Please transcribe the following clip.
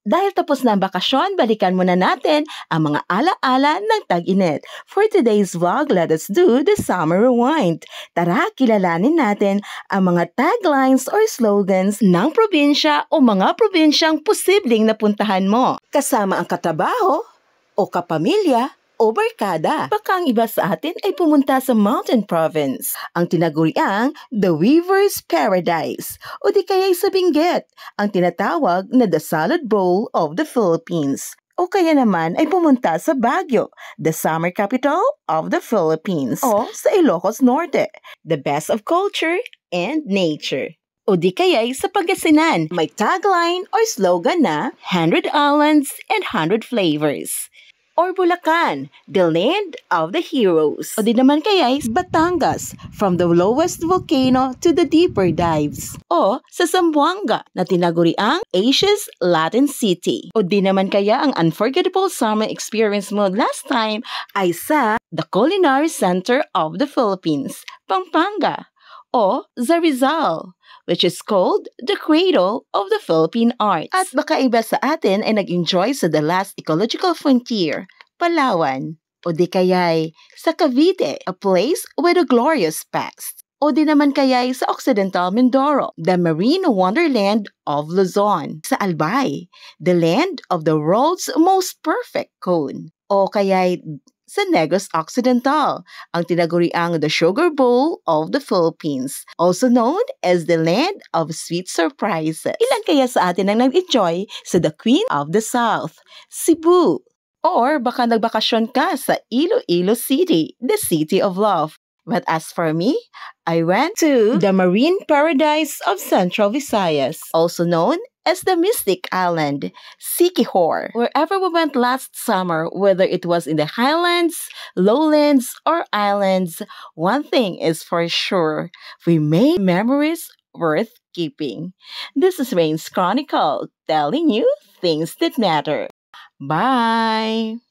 Dahil tapos na ang bakasyon, balikan muna natin ang mga ala-ala ng tag-init. For today's vlog, let us do the summer rewind. Tara, kilalanin natin ang mga taglines or slogans ng probinsya o mga probinsyang posibleng napuntahan mo. Kasama ang katrabaho o kapamilya o barkada. Baka ang iba sa atin ay pumunta sa Mountain Province, ang tinaguriang The Weaver's Paradise, o di kaya'y sa Benguet, ang tinatawag na The Salad Bowl of the Philippines. O kaya naman ay pumunta sa Baguio, the summer capital of the Philippines, o sa Ilocos Norte, the best of culture and nature. O di kaya'y sa Pangasinan, may tagline or slogan na 100 Islands and 100 Flavors. Or Bulacan, the land of the heroes. O di naman kaya'y Batangas, from the lowest volcano to the deeper dives. O sa Zamboanga, na tinaguriang Asia's Latin City. O di naman kaya ang unforgettable summer experience mo last time ay sa the Culinary Center of the Philippines, Pampanga. O sa Rizal, which is called the Cradle of the Philippine Arts. At baka iba sa atin ay nag-enjoy sa the last ecological frontier, Palawan. O di kaya'y sa Cavite, a place with a glorious past. O di naman kaya'y sa Occidental Mindoro, the marine wonderland of Luzon. Sa Albay, the land of the world's most perfect cone. O kaya'y sa Negros Occidental, ang tinaguriang the Sugar Bowl of the Philippines, also known as the land of sweet surprises. Ilan kaya sa atin ang nag-enjoy sa the Queen of the South, Cebu? Or baka nagbakasyon ka sa Iloilo City, the City of Love. But as for me, I went to the Marine Paradise of Central Visayas, also known as the Mystic Island, Siquijor. Wherever we went last summer, whether it was in the highlands, lowlands, or islands, one thing is for sure, we made memories worth keeping. This is Rain's Chronicle, telling you things that matter. Bye!